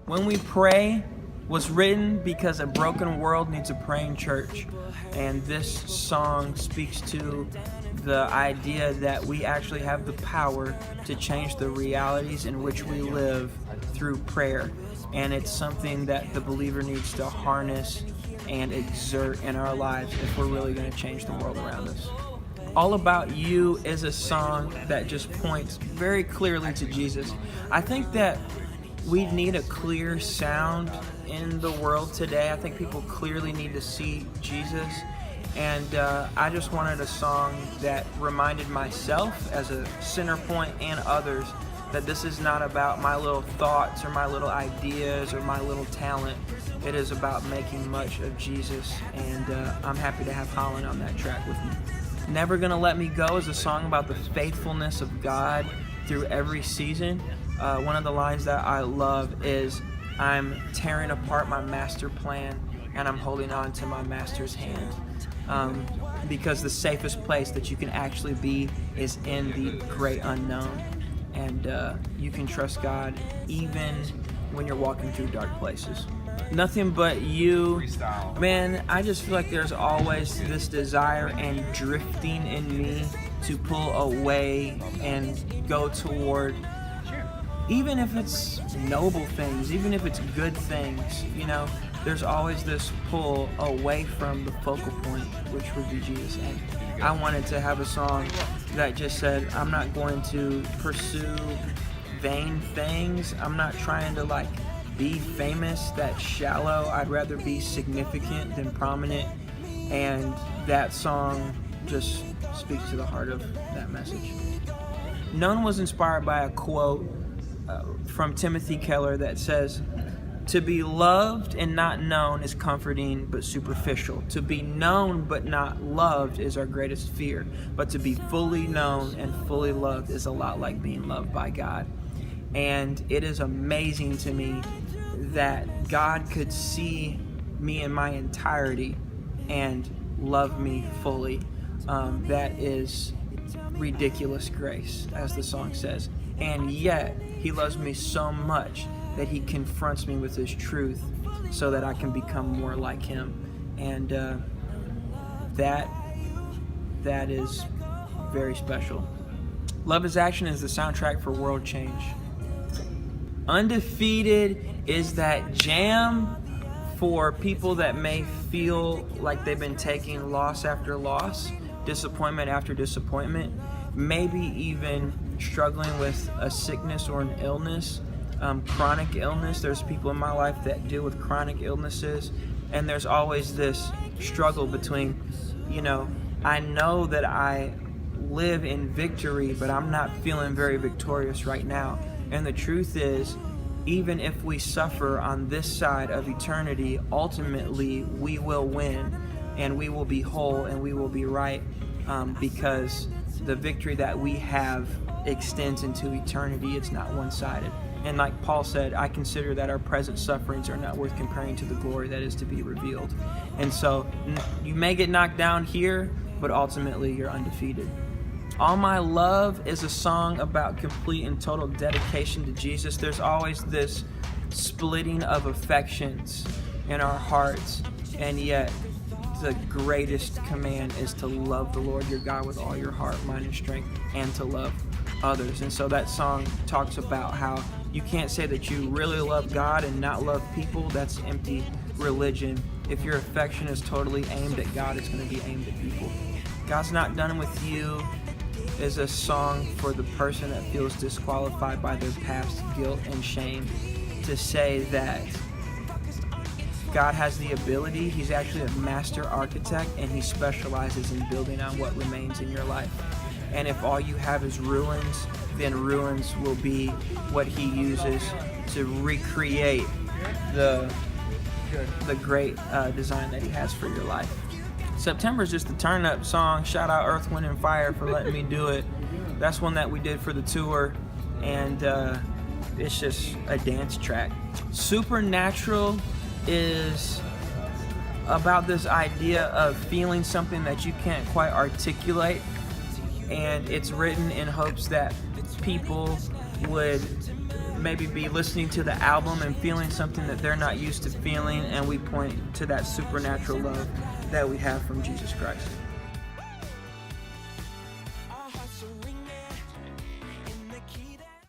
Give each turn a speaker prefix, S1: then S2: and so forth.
S1: When We Pray was written because a broken world needs a praying church. And this song speaks to the idea that we actually have the power to change the realities in which we live through prayer. And it's something that the believer needs to harness and exert in our lives if we're really going to change the world around us. All About You is a song that just points very clearly to Jesus. I think that we need a clear sound in the world today. I think people clearly need to see Jesus. And I just wanted a song that reminded myself as a center point and others that this is not about my little thoughts or my little ideas or my little talent. It is about making much of Jesus. And I'm happy to have Holland on that track with me. Never Gonna Let Me Go is a song about the faithfulness of God through every season. One of the lines that I love is, I'm tearing apart my master plan and I'm holding on to my master's hand. Because the safest place that you can actually be is in the great unknown. And you can trust God even when you're walking through dark places. Nothing But You, man, I just feel like there's always this desire and drifting in me to pull away and go toward, even if it's noble things, even if it's good things, you know, there's always this pull away from the focal point, which would be Jesus. And I wanted to have a song that just said, I'm not going to pursue vain things. I'm not trying to like be famous. That's shallow. I'd rather be significant than prominent. And that song just speaks to the heart of that message. None was inspired by a quote from Timothy Keller that says, to be loved and not known is comforting but superficial. To be known but not loved is our greatest fear. But to be fully known and fully loved is a lot like being loved by God. And it is amazing to me that God could see me in my entirety and love me fully. That is ridiculous grace, as the song says. And yet, He loves me so much that He confronts me with His truth so that I can become more like Him. And that is very special. Love Is Action is the soundtrack for world change. Undefeated is that jam for people that may feel like they've been taking loss after loss, disappointment after disappointment, maybe even struggling with a sickness or an illness, chronic illness. There's people in my life that deal with chronic illnesses, and there's always this struggle between, you know, I know that I live in victory, but I'm not feeling very victorious right now. And the truth is, even if we suffer on this side of eternity, ultimately we will win and we will be whole and we will be right, because the victory that we have extends into eternity. It's not one-sided. And like Paul said, I consider that our present sufferings are not worth comparing to the glory that is to be revealed. And so you may get knocked down here, but ultimately you're undefeated. All My Love is a song about complete and total dedication to Jesus. There's always this splitting of affections in our hearts, and yet the greatest command is to love the Lord your God with all your heart, mind, and strength, and to love others. And so that song talks about how you can't say that you really love God and not love people. That's empty religion. If your affection is totally aimed at God, it's going to be aimed at people. God's Not Done With You is a song for the person that feels disqualified by their past guilt and shame, to say that God has the ability. He's actually a master architect, and He specializes in building on what remains in your life. And if all you have is ruins, then ruins will be what He uses to recreate the great design that He has for your life. September is just a turn-up song. Shout out Earth, Wind, and Fire for letting me do it. That's one that we did for the tour, and it's just a dance track. Supernatural is about this idea of feeling something that you can't quite articulate, and it's written in hopes that people would maybe be listening to the album and feeling something that they're not used to feeling, and we point to that supernatural love that we have from Jesus Christ.